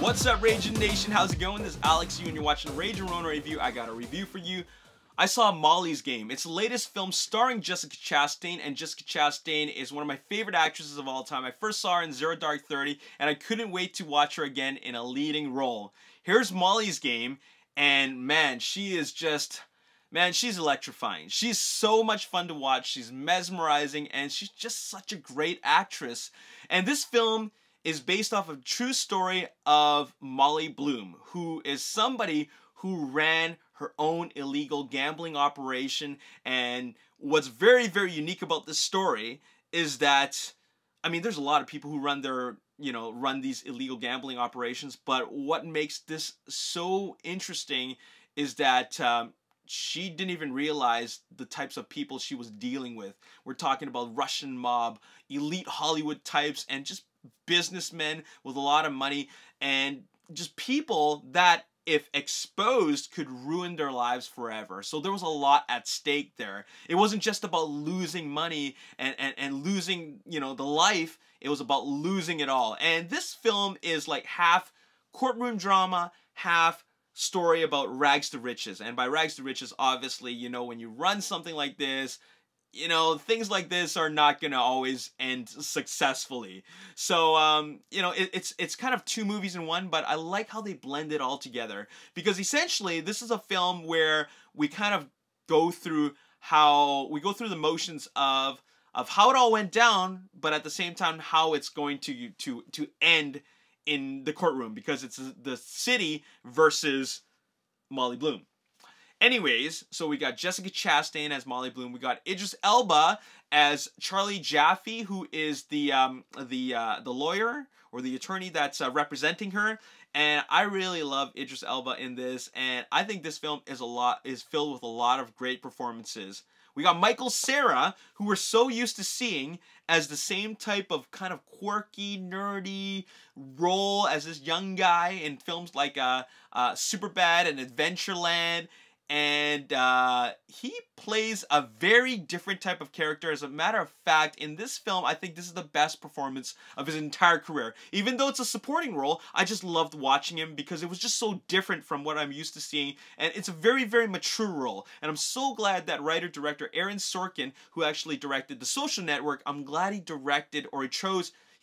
What's up, Ragin Nation? How's it going? This is Alex, and you're watching Ragin Ronin review. I got a review for you. I saw Molly's Game. It's the latest film starring Jessica Chastain, and Jessica Chastain is one of my favorite actresses of all time. I first saw her in Zero Dark 30, and I couldn't wait to watch her again in a leading role. Here's Molly's Game, and man, she is just... Man, she's electrifying. She's so much fun to watch. She's mesmerizing, and she's just such a great actress. And this film is based off of a true story of Molly Bloom, who is somebody who ran her own illegal gambling operation. And what's very, very unique about this story is that, I mean, there's a lot of people who run their, run these illegal gambling operations, but what makes this so interesting is that she didn't even realize the types of people she was dealing with. We're talking about Russian mob, elite Hollywood types, and just businessmen with a lot of money, and just people that, if exposed, could ruin their lives forever. So there was a lot at stake there. It wasn't just about losing money and losing, the life. It was about losing it all. And this film is like half courtroom drama, half story about rags to riches. And by rags to riches, obviously, when you run something like this, things like this are not going to always end successfully. So, it's kind of two movies in one, but I like how they blend it all together. Because essentially, this is a film where we kind of go through the motions of how it all went down, but at the same time, how it's going to end in the courtroom, because it's the city versus Molly Bloom. Anyways, so we got Jessica Chastain as Molly Bloom. We got Idris Elba as Charlie Jaffe, who is the lawyer or the attorney that's representing her. And I really love Idris Elba in this, and I think this film is filled with a lot of great performances. We got Michael Cera, who we're so used to seeing as the same type of kind of quirky, nerdy role as this young guy in films like Superbad and Adventureland. And he plays a very different type of character. As a matter of fact, in this film, I think this is the best performance of his entire career. Even though it's a supporting role, I just loved watching him because it was just so different from what I'm used to seeing. And it's a very, very mature role. And I'm so glad that writer-director Aaron Sorkin, who actually directed The Social Network, I'm glad he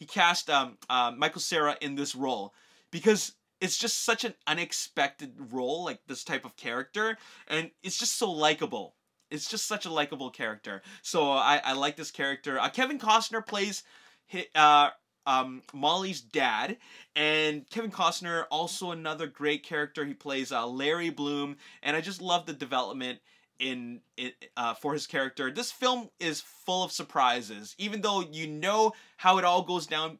cast Michael Cera in this role. Because it's just such an unexpected role, like this type of character, and it's just so likable. It's just such a likable character. So I like this character. Kevin Costner plays Molly's dad, and Kevin Costner, also another great character. He plays Larry Bloom, and I just love the development for his character. This film is full of surprises, even though you know how it all goes down,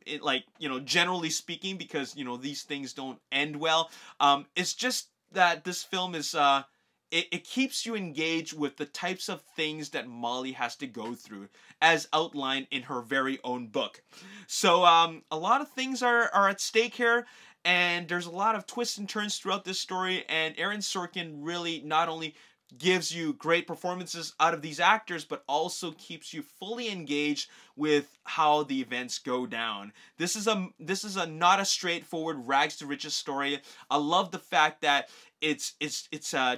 generally speaking, because these things don't end well. It's just that this film is it keeps you engaged with the types of things that Molly has to go through, as outlined in her very own book. So a lot of things are at stake here, and there's a lot of twists and turns throughout this story, and Aaron Sorkin really not only gives you great performances out of these actors, but also keeps you fully engaged with how the events go down. This is not a straightforward rags to riches story. I love the fact that it's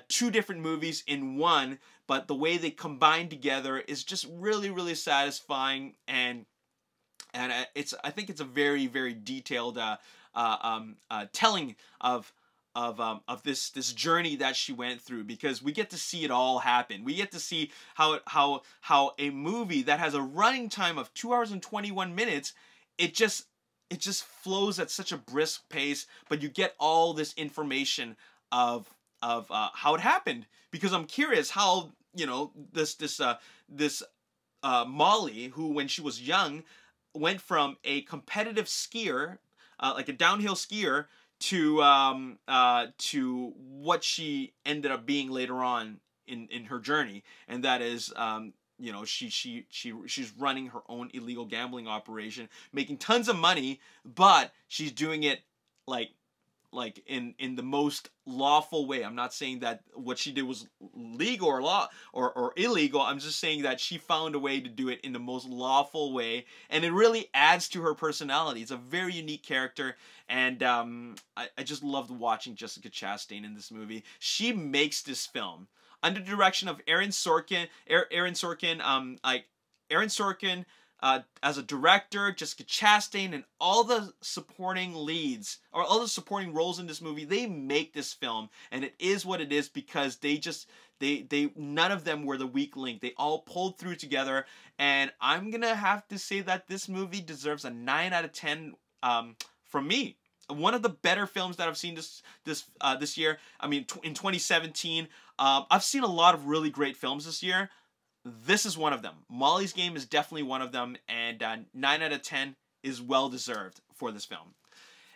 two different movies in one, but the way they combine together is just really, really satisfying, and I think it's a very, very detailed telling of this journey that she went through, because we get to see it all happen. We get to see how a movie that has a running time of 2 hours and 21 minutes, it just flows at such a brisk pace, but you get all this information of how it happened, because I'm curious how this Molly, who when she was young went from a competitive skier, like a downhill skier, to what she ended up being later on in her journey, and that is she's running her own illegal gambling operation, making tons of money, but she's doing it like like in the most lawful way. I'm not saying that what she did was legal or illegal. I'm just saying that she found a way to do it in the most lawful way, and it really adds to her personality. It's a very unique character, and I just loved watching Jessica Chastain in this movie. She makes this film under the direction of Aaron Sorkin. As a director, Jessica Chastain, and all the supporting leads, or all the supporting roles in this movie, they make this film, and it is what it is because they none of them were the weak link. They all pulled through together, and I'm gonna have to say that this movie deserves a 9 out of 10 from me. One of the better films that I've seen this year. I mean, in 2017, I've seen a lot of really great films this year. This is one of them. Molly's Game is definitely one of them, and 9 out of 10 is well deserved for this film.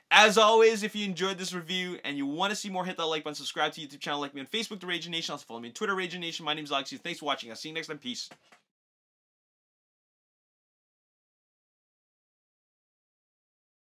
As always, if you enjoyed this review and you want to see more, hit that like button, subscribe to the YouTube channel, like me on Facebook, The Ragin Nation, also follow me on Twitter, Ragin Nation. My name is Alex. Thanks for watching. I'll see you next time. Peace.